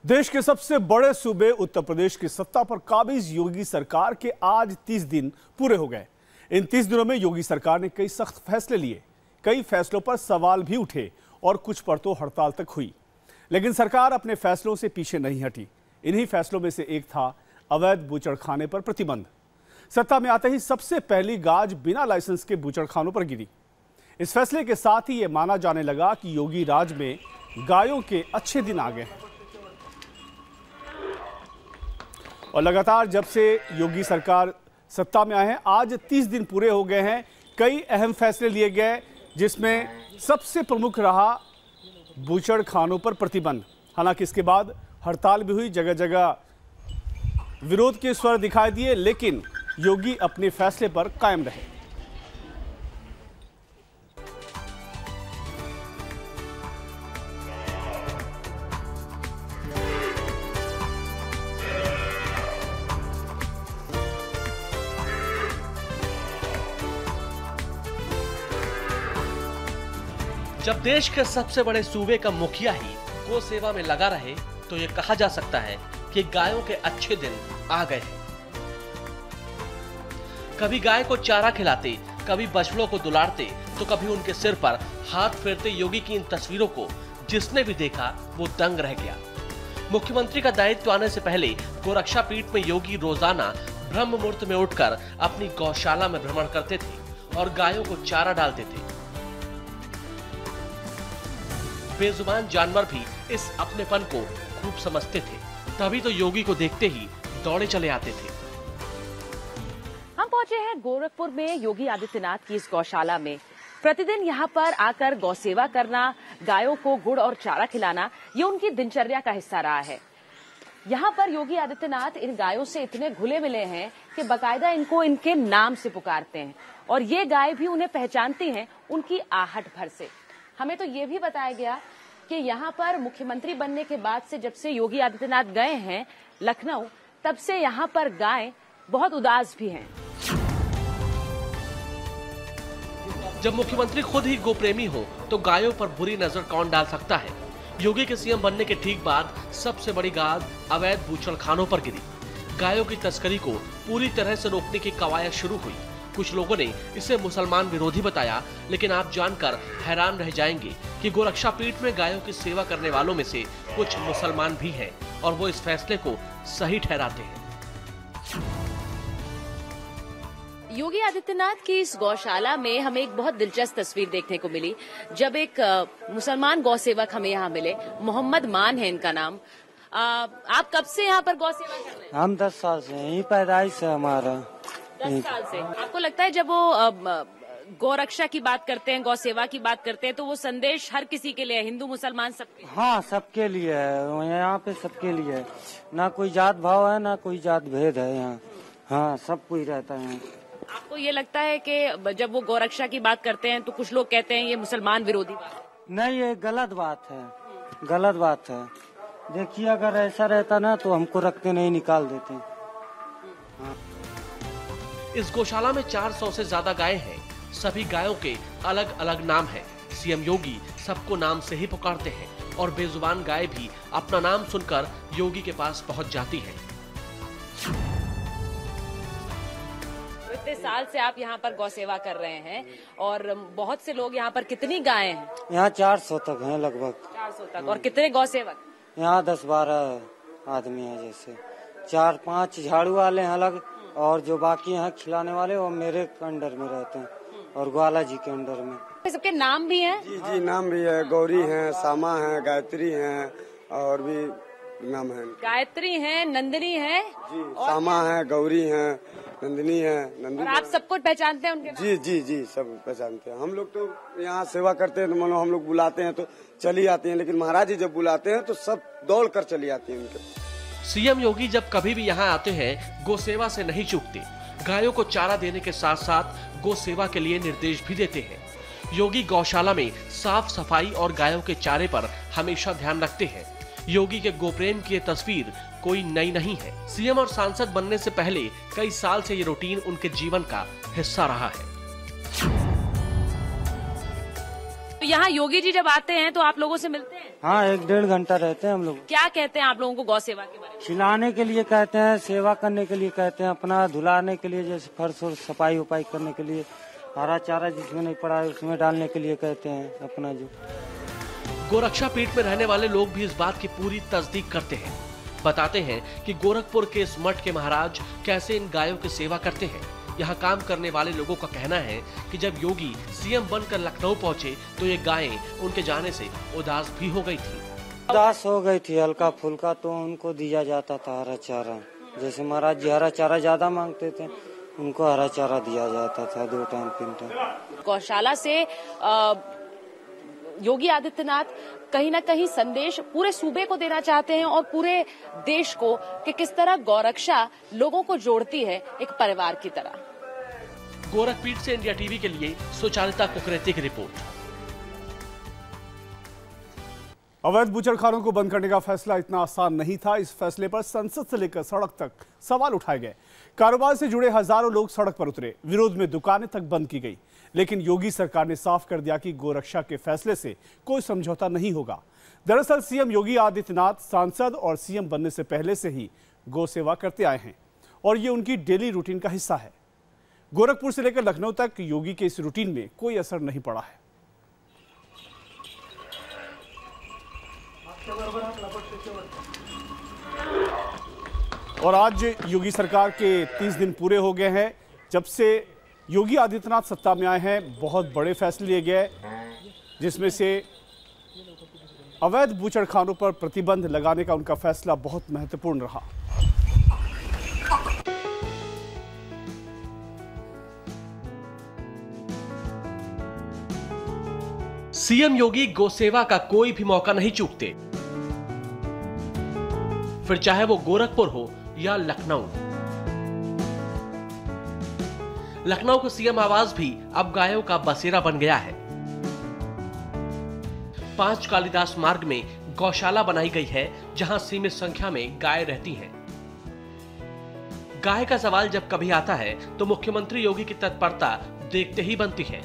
देश के सबसे बड़े सूबे उत्तर प्रदेश की सत्ता पर काबिज योगी सरकार के आज 30 दिन पूरे हो गए। इन 30 दिनों में योगी सरकार ने कई सख्त फैसले लिए, कई फैसलों पर सवाल भी उठे और कुछ पर तो हड़ताल तक हुई, लेकिन सरकार अपने फैसलों से पीछे नहीं हटी। इन्हीं फैसलों में से एक था अवैध बूचड़खाने पर प्रतिबंध। सत्ता में आते ही सबसे पहली गाज बिना लाइसेंस के बूचड़खानों पर गिरी। इस फैसले के साथ ही ये माना जाने लगा कि योगी राज में गायों के अच्छे दिन आ गए हैं। और लगातार जब से योगी सरकार सत्ता में आए हैं, आज 30 दिन पूरे हो गए हैं। कई अहम फैसले लिए गए, जिसमें सबसे प्रमुख रहा बूचड़खानों पर प्रतिबंध। हालांकि इसके बाद हड़ताल भी हुई, जगह जगह विरोध के स्वर दिखाई दिए, लेकिन योगी अपने फैसले पर कायम रहे। जब देश के सबसे बड़े सूबे का मुखिया ही गौ सेवा में लगा रहे तो ये कहा जा सकता है कि गायों के अच्छे दिन आ गए हैं। कभी गाय को चारा खिलाते, कभी बछड़ों को दुलारते, तो कभी उनके सिर पर हाथ फेरते योगी की इन तस्वीरों को जिसने भी देखा वो दंग रह गया। मुख्यमंत्री का दायित्व आने से पहले गोरक्षा पीठ में योगी रोजाना ब्रह्म मुहूर्त में उठकर अपनी गौशाला में भ्रमण करते थे और गायों को चारा डालते थे। बेजुबान जानवर भी इस अपनेपन को खूब समझते थे, तभी तो योगी को देखते ही दौड़े चले आते थे। हम पहुंचे हैं गोरखपुर में योगी आदित्यनाथ की इस गौशाला में। प्रतिदिन यहाँ पर आकर गौ सेवा करना, गायों को गुड़ और चारा खिलाना, ये उनकी दिनचर्या का हिस्सा रहा है। यहाँ पर योगी आदित्यनाथ इन गायों से इतने घुले मिले हैं कि बकायदा इनको इनके नाम से पुकारते हैं और ये गाय भी उन्हें पहचानती हैं उनकी आहट भर से। हमें तो ये भी बताया गया कि यहाँ पर मुख्यमंत्री बनने के बाद से, जब से योगी आदित्यनाथ गए हैं लखनऊ, तब से यहाँ पर गायें बहुत उदास भी हैं। जब मुख्यमंत्री खुद ही गोप्रेमी हो तो गायों पर बुरी नजर कौन डाल सकता है। योगी के सीएम बनने के ठीक बाद सबसे बड़ी गाज अवैध बूचड़खानों पर गिरी। गायों की तस्करी को पूरी तरह से रोकने की कवायद शुरू हुई। कुछ लोगों ने इसे मुसलमान विरोधी बताया, लेकिन आप जानकर हैरान रह जाएंगे कि गोरक्षा पीठ में गायों की सेवा करने वालों में से कुछ मुसलमान भी हैं और वो इस फैसले को सही ठहराते हैं। योगी आदित्यनाथ की इस गौशाला में हमें एक बहुत दिलचस्प तस्वीर देखने को मिली, जब एक मुसलमान गौ सेवक हमें यहाँ मिले। मोहम्मद मान है इनका नाम। आप कब से यहाँ पर गौ सेवा कर रहे हैं? हम 10 साल से, यही पैदाइश है हमारा। 10 साल से। आपको लगता है जब वो गौरक्षा की बात करते हैं, गौ सेवा की बात करते हैं, तो वो संदेश हर किसी के लिए है, हिंदू मुसलमान सबके? हाँ, सबके लिए है, यहाँ पे सबके लिए है। ना कोई जात भाव है, ना कोई जात भेद है यहाँ। हाँ, सब कोई रहता है। आपको ये लगता है कि जब वो गौरक्षा की बात करते हैं तो कुछ लोग कहते हैं ये मुसलमान विरोधी बात? नहीं, ये गलत बात है, गलत बात है। देखिए, अगर ऐसा रहता ना तो हमको रखते नहीं, निकाल देते। हाँ। इस गौशाला में 400 से ज्यादा गायें हैं। सभी गायों के अलग अलग नाम हैं। सीएम योगी सबको नाम से ही पुकारते हैं और बेजुबान गाय भी अपना नाम सुनकर योगी के पास पहुंच जाती है। इतने साल से आप यहाँ पर गौ सेवा कर रहे हैं और बहुत से लोग यहाँ पर, कितनी गायें हैं यहाँ? 400 तक हैं लगभग। 400 तक। और कितने गौ सेवक यहाँ? 10-12 आदमी हैं। जैसे 4-5 झाड़ू वाले हैं अलग, और जो बाकी हैं खिलाने वाले वो मेरे अंडर में रहते हैं और ग्वाला जी के अंडर में। सबके नाम भी हैं? जी जी, नाम भी है। गौरी है, सामा है, गायत्री है, और भी नाम है। गायत्री है, नंदिनी है जी, सामा है, गौरी है, नंदिनी है। और आप सबको पहचानते हैं उनके नाम? जी जी जी, सब पहचानते हैं। हम लोग तो यहाँ सेवा करते हैं तो मानो हम लोग बुलाते हैं तो चली आती हैं, लेकिन महाराज जी जब बुलाते हैं तो सब दौड़ कर चली आती हैं उनके। सीएम योगी जब कभी भी यहाँ आते हैं गौ सेवा से नहीं चूकते। गायों को चारा देने के साथ साथ गौ सेवा के लिए निर्देश भी देते हैं। योगी गौशाला में साफ सफाई और गायों के चारे पर हमेशा ध्यान रखते हैं। योगी के गोप्रेम की ये तस्वीर कोई नई नहीं है। सीएम और सांसद बनने से पहले कई साल से ये रूटीन उनके जीवन का हिस्सा रहा है। यहाँ योगी जी जब आते हैं तो आप लोगों से मिलते हैं? हाँ, 1-1.5 घंटा रहते हैं हम लोग। क्या कहते हैं आप लोगों को गौ सेवा के बारे में? खिलाने के लिए कहते हैं, सेवा करने के लिए कहते हैं, अपना धुलाने के लिए, जैसे फर्श और सफाई उपाई करने के लिए, हरा चारा जिसमें नहीं पड़ा है उसमें डालने के लिए कहते हैं अपना। जो गोरक्षा पीठ में रहने वाले लोग भी इस बात की पूरी तस्दीक करते हैं। बताते हैं कि गोरखपुर के इस मठ के महाराज कैसे इन गायों की सेवा करते हैं। यहाँ काम करने वाले लोगों का कहना है कि जब योगी सीएम बनकर लखनऊ पहुंचे तो ये गायें उनके जाने से उदास भी हो गई थी। उदास हो गई थी हल्का फुल्का, तो उनको दिया जाता था हरा चारा। जैसे महाराज जी हरा चारा ज्यादा मांगते थे, उनको हरा चारा दिया जाता था 2 टाइम 3 टाइम। गौशाला से योगी आदित्यनाथ कहीं ना कहीं संदेश पूरे सूबे को देना चाहते हैं और पूरे देश को कि किस तरह गौरक्षा लोगों को जोड़ती है एक परिवार की तरह। गोरखपीठ से इंडिया टीवी के लिए सुचारिता कुकरेती की रिपोर्ट। अवैध बूचड़खानों को बंद करने का फैसला इतना आसान नहीं था। इस फैसले पर संसद से लेकर सड़क तक सवाल उठाए गए। कारोबार से जुड़े हजारों लोग सड़क पर उतरे, विरोध में दुकानें तक बंद की गई। लेकिन योगी सरकार ने साफ कर दिया कि गोरक्षा के फैसले से कोई समझौता नहीं होगा। दरअसल सीएम योगी आदित्यनाथ सांसद और सीएम बनने से पहले से ही गौ सेवा करते आए हैं और ये उनकी डेली रूटीन का हिस्सा है। गोरखपुर से लेकर लखनऊ तक योगी के इस रूटीन में कोई असर नहीं पड़ा है। और आज योगी सरकार के 30 दिन पूरे हो गए हैं। जब से योगी आदित्यनाथ सत्ता में आए हैं, बहुत बड़े फैसले लिए गए, जिसमें से अवैध बूचड़खानों पर प्रतिबंध लगाने का उनका फैसला बहुत महत्वपूर्ण रहा। सीएम योगी गौसेवा का कोई भी मौका नहीं चूकते, फिर चाहे वो गोरखपुर हो या लखनऊ। लखनऊ का सीएम आवास भी अब गायों का बसेरा बन गया है। 5 कालिदास मार्ग में गौशाला बनाई गई है, जहां सीमित संख्या में गाय रहती हैं। गाय का सवाल जब कभी आता है तो मुख्यमंत्री योगी की तत्परता देखते ही बनती है।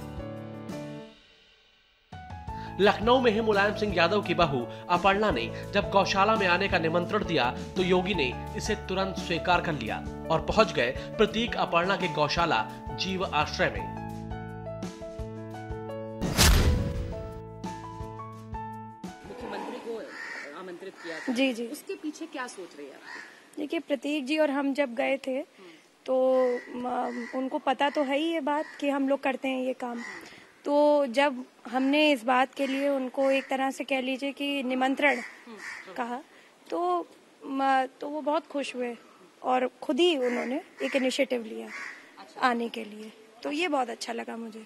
लखनऊ में ही मुलायम सिंह यादव की बहू अपर्णा ने जब गौशाला में आने का निमंत्रण दिया तो योगी ने इसे तुरंत स्वीकार कर लिया और पहुंच गए प्रतीक अपर्णा के गौशाला जीव आश्रय में। मुख्यमंत्री को आमंत्रित किया था। जी जी, उसके पीछे क्या सोच रही है आप? देखिए प्रतीक जी और हम जब गए थे तो उनको पता तो है ही ये बात कि हम लोग करते हैं ये काम। तो जब हमने इस बात के लिए उनको एक तरह से कह लीजिए कि निमंत्रण कहा तो वो बहुत खुश हुए और खुद ही उन्होंने एक इनिशिएटिव लिया आने के लिए। तो ये बहुत अच्छा लगा मुझे।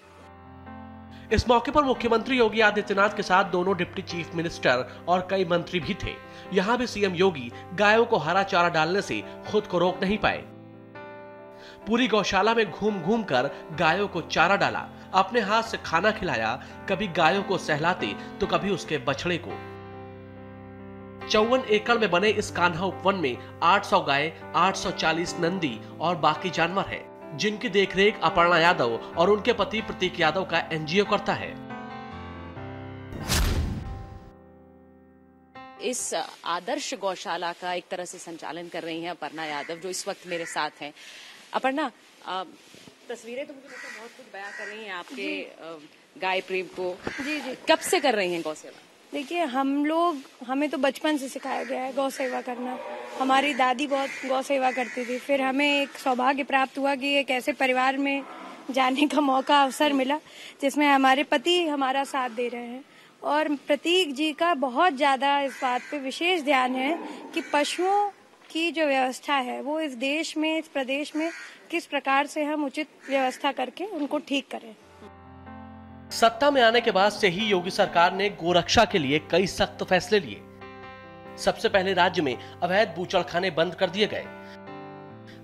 इस मौके पर मुख्यमंत्री योगी आदित्यनाथ के साथ दोनों डिप्टी चीफ मिनिस्टर और कई मंत्री भी थे। यहाँ भी सीएम योगी गायों को हरा चारा डालने से खुद को रोक नहीं पाए। पूरी गौशाला में घूम घूम कर गायों को चारा डाला, अपने हाथ से खाना खिलाया, कभी गायों को सहलाते तो कभी उसके बछड़े को। 54 एकड़ में बने इस कान्हा उपवन में 800 गाय, 840 नंदी और बाकी जानवर हैं, जिनकी देखरेख अपर्णा यादव और उनके पति प्रतीक यादव का एनजीओ करता है। इस आदर्श गौशाला का एक तरह से संचालन कर रही हैं अपर्णा यादव, जो इस वक्त मेरे साथ हैं। अपर्णा, तस्वीरें तो मुझे बहुत कुछ बयां कर रही हैं आपके गाय प्रेम को। जी जी, कब से कर रही हैं गौ सेवा? देखिए हमें तो बचपन से सिखाया गया है गौ सेवा करना। हमारी दादी बहुत गौ सेवा करती थी। फिर हमें एक सौभाग्य प्राप्त हुआ कि एक ऐसे परिवार में जाने का मौका अवसर मिला जिसमें हमारे पति हमारा साथ दे रहे हैं। और प्रतीक जी का बहुत ज्यादा इस बात पे विशेष ध्यान है कि पशुओं की जो व्यवस्था है वो इस देश में, इस प्रदेश में किस प्रकार से हम उचित व्यवस्था करके उनको ठीक करें। सत्ता में आने के बाद से ही योगी सरकार ने गोरक्षा के लिए कई सख्त फैसले लिए। सबसे पहले राज्य में अवैध बूचड़खाने बंद कर दिए गए।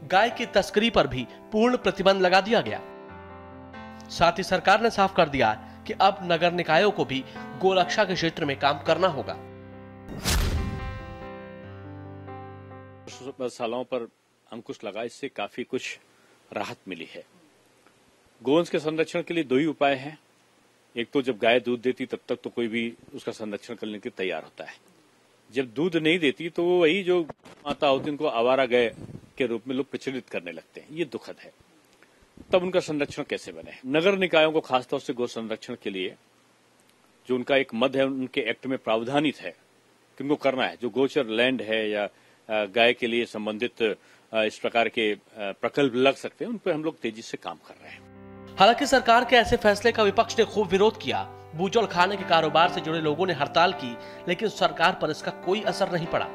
गाय की तस्करी पर भी पूर्ण प्रतिबंध लगा दिया गया। साथ ही सरकार ने साफ कर दिया कि अब नगर निकायों को भी गोरक्षा के क्षेत्र में काम करना होगा। सालों पर अंकुश लगा, इससे काफी कुछ राहत मिली है। गोवंश के संरक्षण के लिए 2 ही उपाय हैं। एक तो जब गाय दूध देती तब तक तो कोई भी उसका संरक्षण करने के लिए तैयार होता है। जब दूध नहीं देती तो वही जो माता होती उनको आवारा गाय के रूप में लोग प्रचलित करने लगते हैं। ये दुखद है। तब उनका संरक्षण कैसे बने? नगर निकायों को खासतौर से गौ संरक्षण के लिए जो उनका एक मद है उनके एक्ट में प्रावधानित है कि उनको करना है। जो गोचर लैंड है या गाय के लिए संबंधित इस प्रकार के प्रकल्प लग सकते हैं, उन पर हम लोग तेजी से काम कर रहे हैं। हालांकि सरकार के ऐसे फैसले का विपक्ष ने खूब विरोध किया। बूचड़ खाने के कारोबार से जुड़े लोगों ने हड़ताल की, लेकिन सरकार पर इसका कोई असर नहीं पड़ा।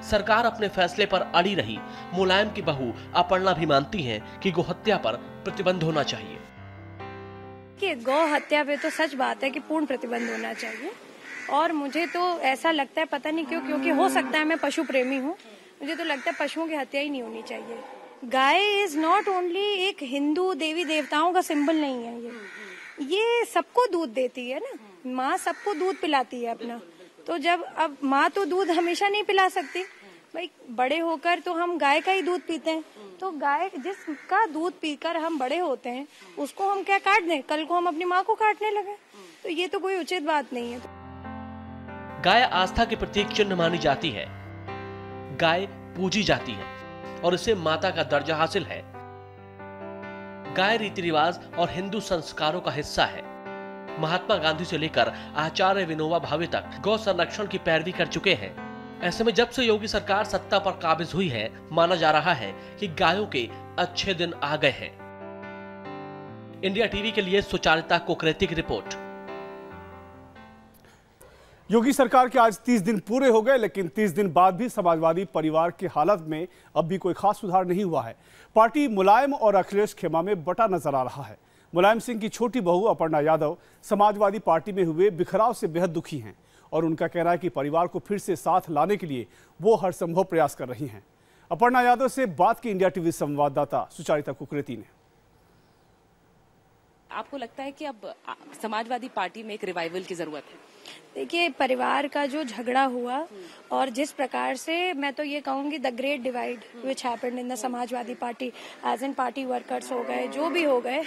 सरकार अपने फैसले पर अड़ी रही। मुलायम की बहू अपर्णा भी मानती हैं कि गौ हत्या पर प्रतिबंध होना चाहिए। कि गौ हत्या पे तो सच बात है कि पूर्ण प्रतिबंध होना चाहिए। और मुझे तो ऐसा लगता है, पता नहीं क्यों, क्योंकि हो सकता है मैं पशु प्रेमी हूँ, मुझे तो लगता है पशुओं की हत्या ही नहीं होनी चाहिए। गाय इज नॉट ओनली एक हिंदू देवी देवताओं का सिंबल नहीं है। ये सबको दूध देती है ना, माँ सबको दूध पिलाती है अपना। तो जब अब माँ तो दूध हमेशा नहीं पिला सकती भाई, बड़े होकर तो हम गाय का ही दूध पीते हैं। तो गाय जिसका दूध पीकर हम बड़े होते हैं उसको हम क्या काट दें? कल को हम अपनी माँ को काटने लगे, तो ये तो कोई उचित बात नहीं है। गाय आस्था के प्रतीक चिन्ह मानी जाती है। गाय पूजी जाती है और इसे माता का दर्जा हासिल है। गाय रीति रिवाज और हिंदू संस्कारों का हिस्सा है। महात्मा गांधी से लेकर आचार्य विनोबा भावे तक गौ संरक्षण की पैरवी कर चुके हैं। ऐसे में जब से योगी सरकार सत्ता पर काबिज हुई है, माना जा रहा है कि गायों के अच्छे दिन आ गए हैं। इंडिया टीवी के लिए सुचारिता कुकरेती की रिपोर्ट। योगी सरकार के आज 30 दिन पूरे हो गए, लेकिन 30 दिन बाद भी समाजवादी परिवार की हालत में अब भी कोई खास सुधार नहीं हुआ है। पार्टी मुलायम और अखिलेश खेमा में बटा नजर आ रहा है। मुलायम सिंह की छोटी बहू अपर्णा यादव समाजवादी पार्टी में हुए बिखराव से बेहद दुखी हैं और उनका कहना है कि परिवार को फिर से साथ लाने के लिए वो हर संभव प्रयास कर रही हैं। अपर्णा यादव से बात की इंडिया टीवी संवाददाता सुचारिता कुकरेती ने। आपको लगता है कि अब समाजवादी पार्टी में एक रिवाइवल की जरूरत है? देखिए, परिवार का जो झगड़ा हुआ और जिस प्रकार से, मैं तो ये कहूंगी the great divide which happened in the Samajwadi Party, as an party workers हो गए, जो भी हो गए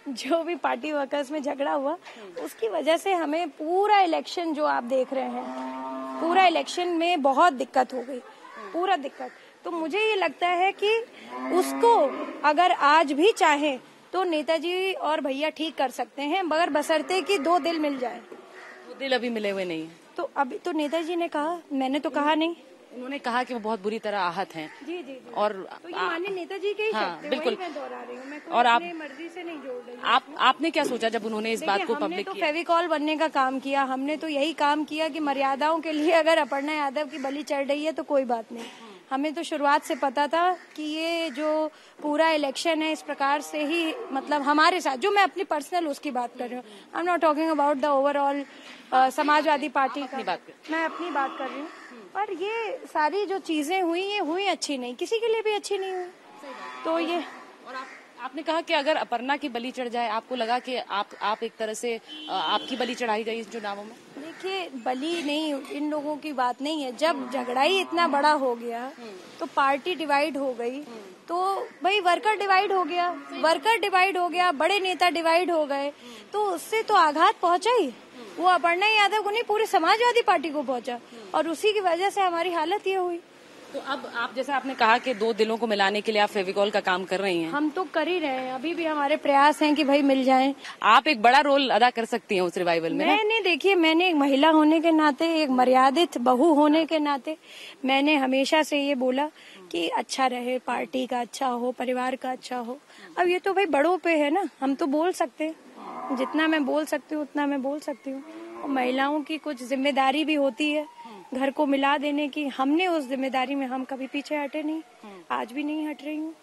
जो भी पार्टी वर्कर्स में झगड़ा हुआ, उसकी वजह से हमें पूरा इलेक्शन जो आप देख रहे हैं, पूरा इलेक्शन में बहुत दिक्कत हो गई, पूरा दिक्कत। तो मुझे ये लगता है कि उसको अगर आज भी चाहे तो नेताजी और भैया ठीक कर सकते हैं, मगर बशर्ते कि 2 दिल मिल जाए। वो दिल अभी मिले हुए नहीं है। तो अभी तो नेताजी ने कहा, मैंने तो कहा नहीं। उन्होंने कहा कि वो बहुत बुरी तरह आहत हैं। जी जी, जी। और तो ये माननीय नेताजी के ही शब्द हैं, बिल्कुल मैं दोहरा रही हूँ, मैं और आप मर्जी से नहीं जोड़ रही हूँ। आपने क्या सोचा जब उन्होंने इस बात को पब्लिक किया? फेविकॉल बनने का काम किया हमने, तो यही काम किया कि मर्यादाओं के लिए अगर अपर्णा यादव की बलि चढ़ रही है तो कोई बात नहीं। हमें तो शुरुआत से पता था कि ये जो पूरा इलेक्शन है इस प्रकार से ही, मतलब हमारे साथ, जो मैं अपनी पर्सनल उसकी बात कर रही हूँ, I am not talking about the overall Samajwadi party का, मैं अपनी बात कर रही हूँ। पर ये सारी जो चीजें हुई, ये हुई अच्छी नहीं, किसी के लिए भी अच्छी नहीं हुई। तो ये, और आपने कहा कि अगर अपर्णा की बलि चढ़ जाए, आपको लगा कि आप एक तरह से आपकी बलि चढ़ाई गई इन चुनावों में? देखिए, बलि नहीं, इन लोगों की बात नहीं है। जब झगड़ा ही इतना बड़ा हो गया तो पार्टी डिवाइड हो गई, तो भाई वर्कर डिवाइड हो गया, बड़े नेता डिवाइड हो गए, तो उससे तो आघात पहुंचा ही। वो अपर्णा यादव को नहीं, पूरी समाजवादी पार्टी को पहुंचा, और उसी की वजह से हमारी हालत ये हुई। तो अब आप, जैसे आपने कहा कि 2 दिलों को मिलाने के लिए आप फेविकॉल का काम कर रही हैं। हम तो कर ही रहे हैं, अभी भी हमारे प्रयास हैं कि भाई मिल जाएं। आप एक बड़ा रोल अदा कर सकती हैं उस रिवाइवल में। मैंने, देखिए, मैंने एक महिला होने के नाते, एक मर्यादित बहू होने के नाते, मैंने हमेशा से ये बोला कि अच्छा रहे, पार्टी का अच्छा हो, परिवार का अच्छा हो। अब ये तो भाई बड़ों पे है ना, हम तो बोल सकते हैं, जितना मैं बोल सकती हूँ उतना मैं बोल सकती हूँ। महिलाओं की कुछ जिम्मेदारी भी होती है घर को मिला देने की। हमने उस जिम्मेदारी में हम कभी पीछे हटे नहीं, आज भी नहीं हट रही हूँ।